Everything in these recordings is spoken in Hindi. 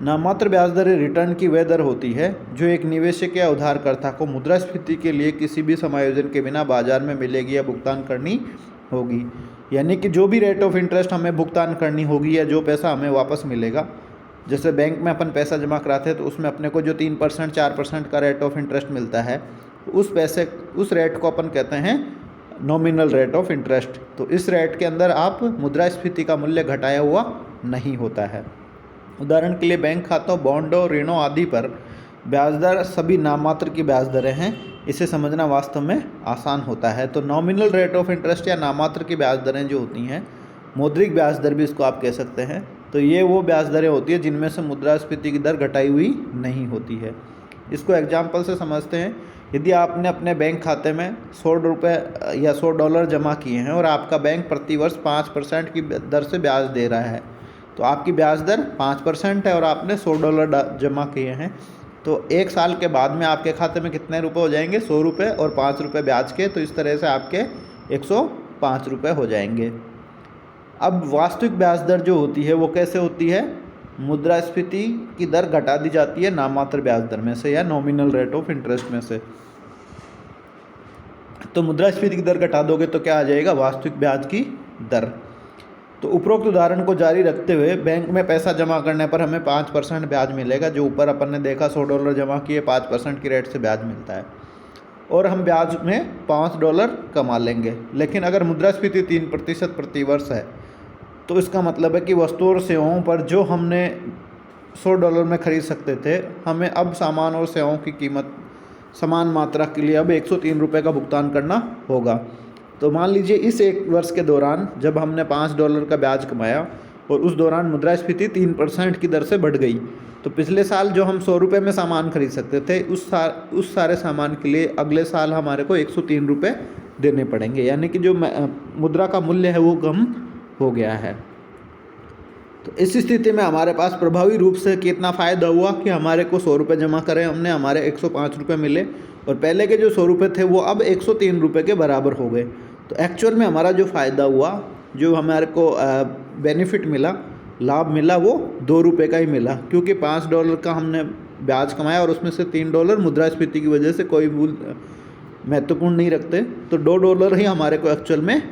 नाममात्र ब्याज दरें रिटर्न की वह दर होती है जो एक निवेशक या उधारकर्ता को मुद्रास्फीति के लिए किसी भी समायोजन के बिना बाजार में मिलेगी या भुगतान करनी होगी। यानी कि जो भी रेट ऑफ इंटरेस्ट हमें भुगतान करनी होगी या जो पैसा हमें वापस मिलेगा, जैसे बैंक में अपन पैसा जमा कराते हैं तो उसमें अपने को जो 3% 4% का रेट ऑफ इंटरेस्ट मिलता है, उस रेट को अपन कहते हैं नॉमिनल रेट ऑफ इंटरेस्ट। तो इस रेट के अंदर आप मुद्रास्फीति का मूल्य घटाया हुआ नहीं होता है। उदाहरण के लिए बैंक खातों, बॉन्डों, ऋणों आदि पर ब्याज दर सभी नाममात्र की ब्याज दरें हैं। इसे समझना वास्तव में आसान होता है। तो नॉमिनल रेट ऑफ इंटरेस्ट या नाममात्र की ब्याज दरें जो होती हैं, मौद्रिक ब्याज दर भी इसको आप कह सकते हैं, तो ये वो ब्याज दरें होती है जिनमें से मुद्रास्फीति की दर घटाई हुई नहीं होती है। इसको एग्जाम्पल से समझते हैं। यदि आपने अपने बैंक खाते में $100 या $100 जमा किए हैं और आपका बैंक प्रतिवर्ष 5% की दर से ब्याज दे रहा है, तो आपकी ब्याज दर 5% है और आपने $100 जमा किए हैं, तो एक साल के बाद में आपके खाते में कितने रुपए हो जाएंगे? ₹100 और ₹5 ब्याज के, तो इस तरह से आपके ₹105 हो जाएंगे। अब वास्तविक ब्याज दर जो होती है वो कैसे होती है? मुद्रास्फीति की दर घटा दी जाती है नाममात्र ब्याज दर में से या नॉमिनल रेट ऑफ इंटरेस्ट में से। तो मुद्रास्फीति की दर घटा दोगे तो क्या आ जाएगा? वास्तविक ब्याज की दर। तो उपरोक्त उदाहरण को जारी रखते हुए बैंक में पैसा जमा करने पर हमें 5% ब्याज मिलेगा। जो ऊपर अपन ने देखा, $100 जमा किए, 5% की रेट से ब्याज मिलता है और हम ब्याज में $5 कमा लेंगे। लेकिन अगर मुद्रास्फीति 3% प्रतिवर्ष है तो इसका मतलब है कि वस्तुओं और सेवाओं पर जो हमने $100 में खरीद सकते थे, हमें अब सामान और सेवाओं की कीमत समान मात्रा के लिए अब ₹103 का भुगतान करना होगा। तो मान लीजिए इस एक वर्ष के दौरान जब हमने $5 का ब्याज कमाया और उस दौरान मुद्रास्फीति 3% की दर से बढ़ गई, तो पिछले साल जो हम ₹100 में सामान खरीद सकते थे, उस सारे सामान के लिए अगले साल हमारे को ₹103 देने पड़ेंगे। यानी कि जो मुद्रा का मूल्य है वो कम हो गया है। तो इस स्थिति में हमारे पास प्रभावी रूप से कितना फ़ायदा हुआ कि हमारे को ₹100 जमा करें हमने, हमारे ₹105 मिले और पहले के जो ₹100 थे वो अब ₹103 के बराबर हो गए। तो एक्चुअल में हमारा जो फ़ायदा हुआ, जो हमारे को बेनिफिट मिला, लाभ मिला, वो ₹2 का ही मिला, क्योंकि $5 का हमने ब्याज कमाया और उसमें से $3 मुद्रास्फीति की वजह से कोई महत्वपूर्ण नहीं रखते, तो $2 ही हमारे को एक्चुअल में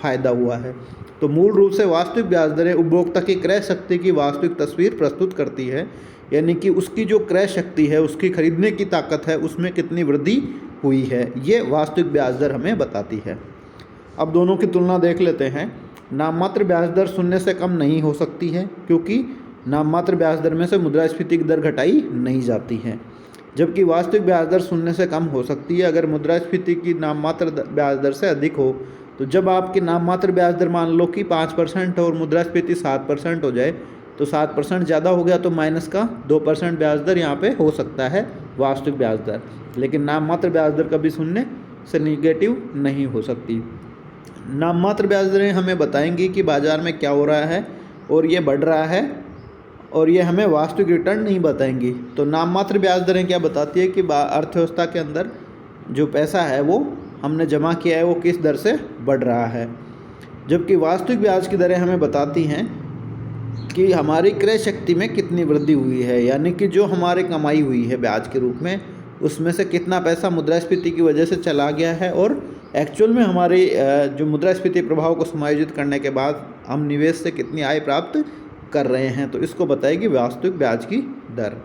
फ़ायदा हुआ है। तो मूल रूप से वास्तविक ब्याज दरें उपभोक्ता की क्रय शक्ति की वास्तविक तस्वीर प्रस्तुत करती है। यानी कि उसकी जो क्रय शक्ति है, उसकी खरीदने की ताकत है, उसमें कितनी वृद्धि हुई है, ये वास्तविक ब्याज दर हमें बताती है। अब दोनों की तुलना देख लेते हैं। नाममात्र ब्याज दर 0 से कम नहीं हो सकती है, क्योंकि नाममात्र ब्याज दर में से मुद्रास्फीति की दर घटाई नहीं जाती है, जबकि वास्तविक ब्याज दर 0 से कम हो सकती है अगर मुद्रास्फीति की नाममात्र ब्याज दर से अधिक हो। तो जब आपकी नाममात्र ब्याज दर मान लो कि 5% और मुद्रास्फीति 7% हो जाए, तो 7% ज़्यादा हो गया तो माइनस का 2% ब्याज दर यहाँ पे हो सकता है वास्तविक ब्याज दर, लेकिन नाममात्र ब्याज दर कभी 0 से निगेटिव नहीं हो सकती। नाममात्र ब्याज दरें हमें बताएंगी कि बाज़ार में क्या हो रहा है और ये बढ़ रहा है, और ये हमें वास्तविक रिटर्न नहीं बताएंगी। तो नाममात्र ब्याज दरें क्या बताती है कि अर्थव्यवस्था के अंदर जो पैसा है वो हमने जमा किया है वो किस दर से बढ़ रहा है, जबकि वास्तविक ब्याज की दरें हमें बताती हैं कि हमारी क्रय शक्ति में कितनी वृद्धि हुई है। यानी कि जो हमारी कमाई हुई है ब्याज के रूप में, उसमें से कितना पैसा मुद्रास्फीति की वजह से चला गया है और एक्चुअल में हमारी जो मुद्रास्फीति प्रभाव को समायोजित करने के बाद हम निवेश से कितनी आय प्राप्त कर रहे हैं, तो इसको बताएगी वास्तविक ब्याज की दर।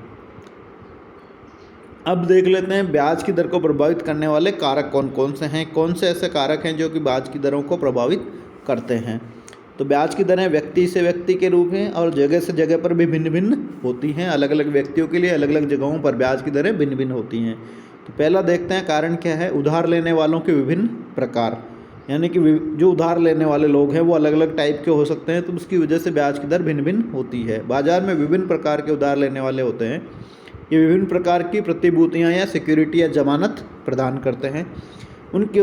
अब देख लेते हैं ब्याज की दर को प्रभावित करने वाले कारक कौन कौन से हैं, कौन से ऐसे कारक हैं जो कि ब्याज की दरों को प्रभावित करते हैं। तो ब्याज की दरें व्यक्ति से व्यक्ति के रूप में और जगह से जगह पर भी भिन्न भिन्न होती हैं। अलग अलग व्यक्तियों के लिए अलग अलग जगहों पर ब्याज की दरें भिन्न भिन्न होती हैं। तो पहला देखते हैं कारण क्या है, उधार लेने वालों के विभिन्न प्रकार। यानी कि जो उधार लेने वाले लोग हैं वो अलग अलग टाइप के हो सकते हैं, तो उसकी वजह से ब्याज की दर भिन्न भिन्न होती है। बाजार में विभिन्न प्रकार के उधार लेने वाले होते हैं। ये विभिन्न प्रकार की प्रतिभूतियाँ या सिक्योरिटी या जमानत प्रदान करते हैं। उनके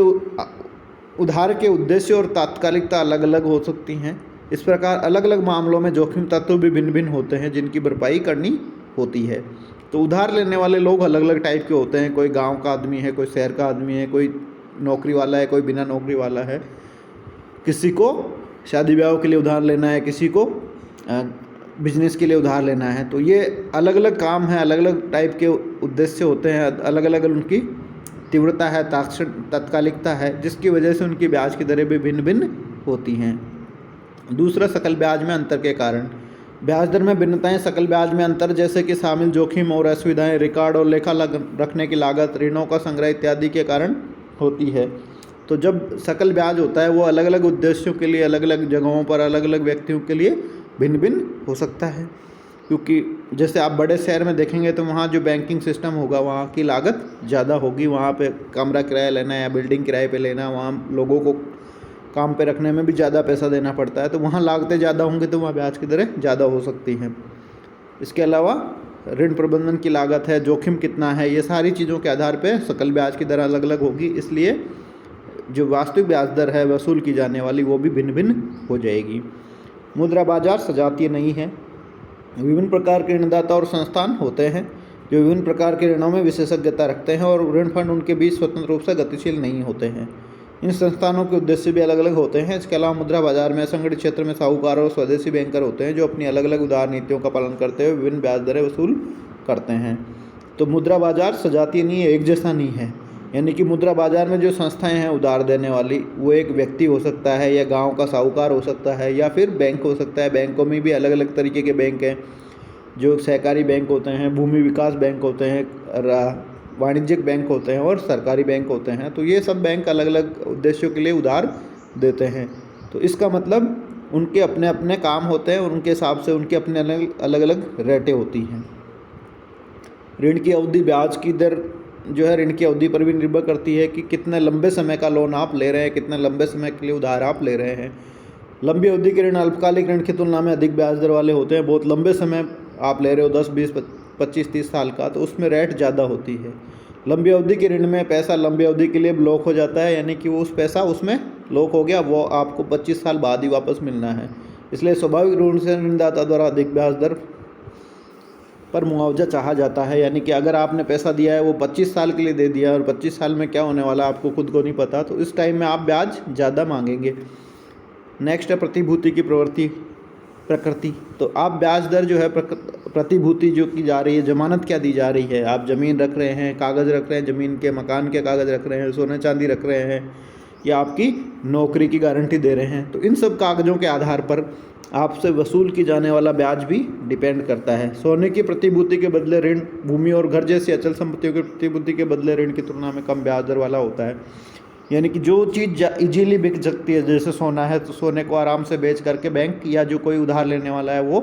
उधार के उद्देश्य और तात्कालिकता अलग अलग हो सकती हैं। इस प्रकार अलग अलग मामलों में जोखिम तत्व भी भिन्न भिन्न होते हैं जिनकी भरपाई करनी होती है। तो उधार लेने वाले लोग अलग अलग टाइप के होते हैं। कोई गांव का आदमी है, कोई शहर का आदमी है, कोई नौकरी वाला है, कोई बिना नौकरी वाला है। किसी को शादी ब्याह के लिए उधार लेना है, किसी को बिजनेस के लिए उधार लेना है। तो ये अलग अलग काम है, अलग अलग टाइप के उद्देश्य होते हैं, अलग अलग उनकी तीव्रता है, तात्कालिकता है, जिसकी वजह से उनकी ब्याज की दरें भी भिन्न भिन्न होती हैं। दूसरा, सकल ब्याज में अंतर के कारण। ब्याज दर में भिन्नताएं सकल ब्याज में अंतर जैसे कि शामिल जोखिम और असुविधाएं, रिकॉर्ड और लेखा रखने की लागत, ऋणों का संग्रह इत्यादि के कारण होती है। तो जब सकल ब्याज होता है वो अलग अलग उद्देश्यों के लिए, अलग अलग जगहों पर, अलग अलग व्यक्तियों के लिए भिन्न भिन्न हो सकता है। क्योंकि जैसे आप बड़े शहर में देखेंगे तो वहाँ जो बैंकिंग सिस्टम होगा वहाँ की लागत ज़्यादा होगी, वहाँ पे कमरा किराया लेना या बिल्डिंग किराए पे लेना, वहाँ लोगों को काम पे रखने में भी ज़्यादा पैसा देना पड़ता है, तो वहाँ लागतें ज़्यादा होंगी, तो वहाँ ब्याज की दरें ज़्यादा हो सकती हैं। इसके अलावा ऋण प्रबंधन की लागत है, जोखिम कितना है, ये सारी चीज़ों के आधार पर सकल ब्याज की दर अलग अलग होगी। इसलिए जो वास्तविक ब्याज दर है वसूल की जाने वाली वो भी भिन्न भिन्न हो जाएगी। मुद्रा बाजार सजातीय नहीं है। विभिन्न प्रकार के ऋणदाता और संस्थान होते हैं जो विभिन्न प्रकार के ऋणों में विशेषज्ञता रखते हैं, और ऋण फंड उनके बीच स्वतंत्र रूप से गतिशील नहीं होते हैं। इन संस्थानों के उद्देश्य भी अलग अलग होते हैं। इसके अलावा मुद्रा बाजार में असंगठित क्षेत्र में साहूकार और स्वदेशी बैंकर होते हैं जो अपनी अलग अलग उधार नीतियों का पालन करते हुए विभिन्न ब्याज दरें वसूल करते हैं। तो मुद्रा बाजार सजातीय नहीं है, एक जैसा नहीं है। यानी कि मुद्रा बाजार में जो संस्थाएं हैं उधार देने वाली, वो एक व्यक्ति हो सकता है या गांव का साहूकार हो सकता है या फिर बैंक हो सकता है। बैंकों में भी अलग अलग तरीके के बैंक हैं, जो सहकारी बैंक होते हैं, भूमि विकास बैंक होते हैं, वाणिज्यिक बैंक होते हैं और सरकारी बैंक होते हैं। तो ये सब बैंक अलग अलग उद्देश्यों के लिए उधार देते हैं। तो इसका मतलब उनके अपने अपने काम होते हैं और उनके हिसाब से उनके अपने अलग अलग रेटें होती हैं। ऋण की अवधि, ब्याज की दर जो है ऋण की अवधि पर भी निर्भर करती है कि कितने लंबे समय का लोन आप ले रहे हैं, कितने लंबे समय के लिए उधार आप ले रहे हैं। लंबी अवधि के ऋण अल्पकालिक ऋण की तुलना में अधिक ब्याज दर वाले होते हैं। बहुत लंबे समय आप ले रहे हो 10, 20, 25, 30 साल का, तो उसमें रेट ज़्यादा होती है। लंबी अवधि के ऋण में पैसा लंबी अवधि के लिए लॉक हो जाता है, यानी कि वो उस पैसा उसमें लॉक हो गया, वो आपको 25 साल बाद ही वापस मिलना है। इसलिए स्वाभाविक रूप से ऋणदाता द्वारा अधिक ब्याज दर पर मुआवजा चाहा जाता है। यानी कि अगर आपने पैसा दिया है वो 25 साल के लिए दे दिया और 25 साल में क्या होने वाला आपको खुद को नहीं पता, तो इस टाइम में आप ब्याज ज़्यादा मांगेंगे। नेक्स्ट है प्रतिभूति की प्रकृति। तो आप ब्याज दर जो है प्रतिभूति जो की जा रही है, जमानत क्या दी जा रही है, आप ज़मीन रख रहे हैं, कागज़ रख रहे हैं, ज़मीन के मकान के कागज़ रख रहे हैं, सोने चांदी रख रहे हैं, या आपकी नौकरी की गारंटी दे रहे हैं, तो इन सब कागज़ों के आधार पर आपसे वसूल की जाने वाला ब्याज भी डिपेंड करता है। सोने की प्रतिभूति के बदले ऋण, भूमि और घर जैसी अचल संपत्तियों की प्रतिभूति के बदले ऋण की तुलना में कम ब्याज दर वाला होता है। यानी कि जो चीज़ इजीली बिक सकती है, जैसे सोना है, तो सोने को आराम से बेच करके बैंक या जो कोई उधार लेने वाला है वो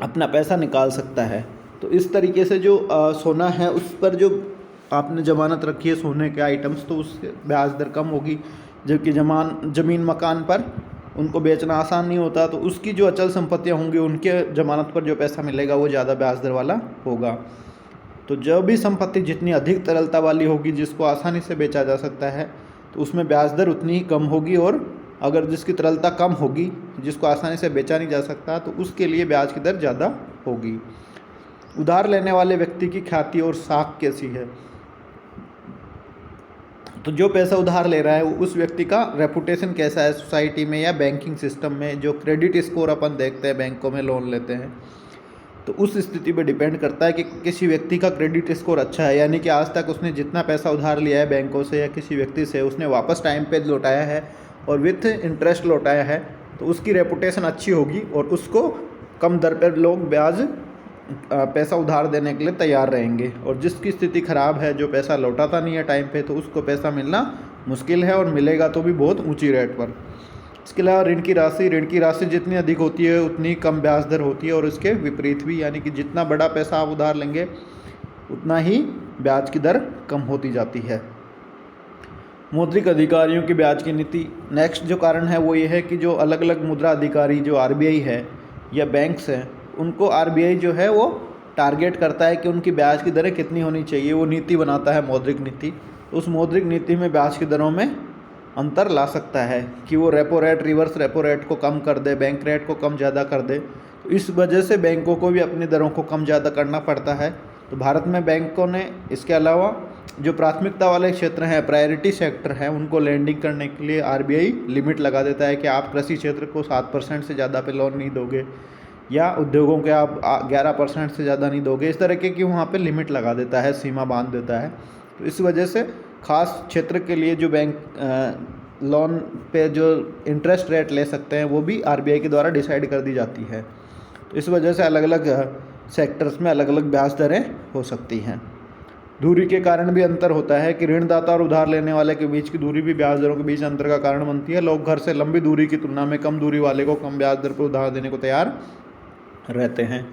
अपना पैसा निकाल सकता है। तो इस तरीके से जो सोना है उस पर जो आपने ज़मानत रखी है सोने के आइटम्स, तो उससे ब्याज दर कम होगी। जबकि ज़मीन मकान पर उनको बेचना आसान नहीं होता, तो उसकी जो अचल संपत्तियां होंगी उनके ज़मानत पर जो पैसा मिलेगा वो ज़्यादा ब्याज दर वाला होगा। तो जो भी संपत्ति जितनी अधिक तरलता वाली होगी, जिसको आसानी से बेचा जा सकता है, तो उसमें ब्याज दर उतनी ही कम होगी। और अगर जिसकी तरलता कम होगी, जिसको आसानी से बेचा नहीं जा सकता, तो उसके लिए ब्याज की दर ज़्यादा होगी। उधार लेने वाले व्यक्ति की ख्याति और साख कैसी है। तो जो पैसा उधार ले रहा है उस व्यक्ति का रेपुटेशन कैसा है सोसाइटी में या बैंकिंग सिस्टम में। जो क्रेडिट स्कोर अपन देखते हैं बैंकों में लोन लेते हैं, तो उस स्थिति पे डिपेंड करता है कि किसी व्यक्ति का क्रेडिट स्कोर अच्छा है, यानी कि आज तक उसने जितना पैसा उधार लिया है बैंकों से या किसी व्यक्ति से, उसने वापस टाइम पे लौटाया है और विथ इंटरेस्ट लौटाया है, तो उसकी रेपुटेशन अच्छी होगी और उसको कम दर पर लोग पैसा उधार देने के लिए तैयार रहेंगे। और जिसकी स्थिति ख़राब है, जो पैसा लौटाता नहीं है टाइम पे, तो उसको पैसा मिलना मुश्किल है और मिलेगा तो भी बहुत ऊंची रेट पर। इसके अलावा ऋण की राशि जितनी अधिक होती है उतनी कम ब्याज दर होती है, और इसके विपरीत भी, यानी कि जितना बड़ा पैसा आप उधार लेंगे उतना ही ब्याज की दर कम होती जाती है। मौद्रिक अधिकारियों की ब्याज की नीति। नेक्स्ट जो कारण है वो ये है कि जो अलग अलग मुद्रा अधिकारी जो RBI है या बैंक्स हैं, उनको RBI जो है वो टारगेट करता है कि उनकी ब्याज की दरें कितनी होनी चाहिए। वो नीति बनाता है, मौद्रिक नीति। उस मौद्रिक नीति में ब्याज की दरों में अंतर ला सकता है कि वो repo rate, reverse repo rate को कम कर दे, बैंक रेट को कम ज़्यादा कर दे। तो इस वजह से बैंकों को भी अपनी दरों को कम ज़्यादा करना पड़ता है। तो भारत में बैंकों ने इसके अलावा जो प्राथमिकता वाले क्षेत्र हैं, प्रायोरिटी सेक्टर हैं, उनको लैंडिंग करने के लिए RBI लिमिट लगा देता है कि आप कृषि क्षेत्र को 7% से ज़्यादा पे लोन नहीं दोगे, या उद्योगों के आप 11% से ज़्यादा नहीं दोगे, इस तरह की वहाँ पे लिमिट लगा देता है, सीमा बांध देता है। तो इस वजह से ख़ास क्षेत्र के लिए जो बैंक लोन पे जो इंटरेस्ट रेट ले सकते हैं वो भी आरबीआई के द्वारा डिसाइड कर दी जाती है। तो इस वजह से अलग अलग सेक्टर्स में अलग अलग ब्याज दरें हो सकती हैं। दूरी के कारण भी अंतर होता है कि ऋणदाता और उधार लेने वाले के बीच की दूरी भी ब्याज दरों के बीच अंतर का कारण बनती है। लोग घर से लंबी दूरी की तुलना में कम दूरी वाले को कम ब्याज दर पर उधार देने को तैयार रहते हैं।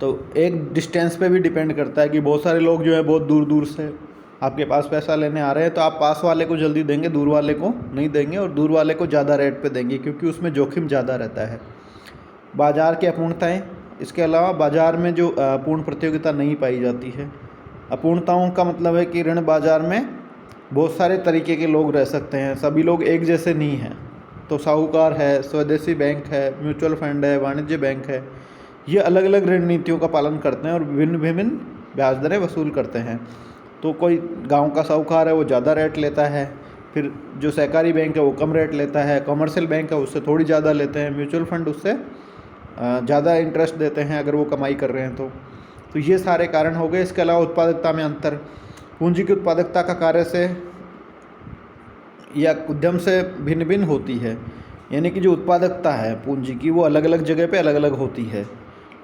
तो एक डिस्टेंस पे भी डिपेंड करता है कि बहुत सारे लोग जो है बहुत दूर दूर से आपके पास पैसा लेने आ रहे हैं, तो आप पास वाले को जल्दी देंगे, दूर वाले को नहीं देंगे, और दूर वाले को ज़्यादा रेट पे देंगे क्योंकि उसमें जोखिम ज़्यादा रहता है। बाज़ार की अपूर्णताएँ, इसके अलावा बाज़ार में जो पूर्ण प्रतियोगिता नहीं पाई जाती है। अपूर्णताओं का मतलब है कि ऋण बाज़ार में बहुत सारे तरीके के लोग रह सकते हैं, सभी लोग एक जैसे नहीं हैं। तो साहूकार है, स्वदेशी बैंक है, म्यूचुअल फंड है, वाणिज्य बैंक है, ये अलग अलग ऋण नीतियों का पालन करते हैं और विभिन्न विभिन्न ब्याज दरें वसूल करते हैं। तो कोई गांव का साहूकार है वो ज़्यादा रेट लेता है, फिर जो सहकारी बैंक है वो कम रेट लेता है, कमर्शियल बैंक है उससे थोड़ी ज़्यादा लेते हैं, म्यूचुअल फंड उससे ज़्यादा इंटरेस्ट देते हैं अगर वो कमाई कर रहे हैं तो ये सारे कारण हो गए। इसके अलावा उत्पादकता में अंतर, पूंजी की उत्पादकता का कार्य से या उद्यम से भिन्न भिन्न होती है, यानी कि जो उत्पादकता है पूंजी की वो अलग अलग जगह पे अलग अलग होती है।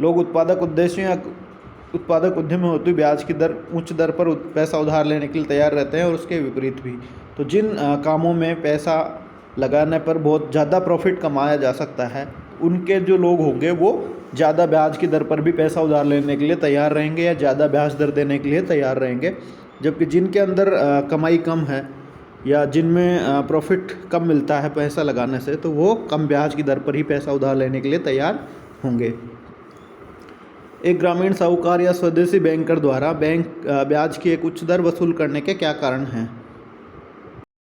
लोग उत्पादक उद्देश्य या उत्पादक उद्यम में होती ब्याज की दर उच्च दर पर पैसा उधार लेने के लिए तैयार रहते हैं और उसके विपरीत भी। तो जिन कामों में पैसा लगाने पर बहुत ज़्यादा प्रॉफिट कमाया जा सकता है, उनके जो लोग होंगे वो ज़्यादा ब्याज की दर पर भी पैसा उधार लेने के लिए तैयार रहेंगे या ज़्यादा ब्याज दर देने के लिए तैयार रहेंगे। जबकि जिनके अंदर कमाई कम है या जिनमें प्रॉफिट कम मिलता है पैसा लगाने से, तो वो कम ब्याज की दर पर ही पैसा उधार लेने के लिए तैयार होंगे। एक ग्रामीण साहूकार या स्वदेशी बैंकर द्वारा बैंक ब्याज की एक उच्च दर वसूल करने के क्या कारण हैं?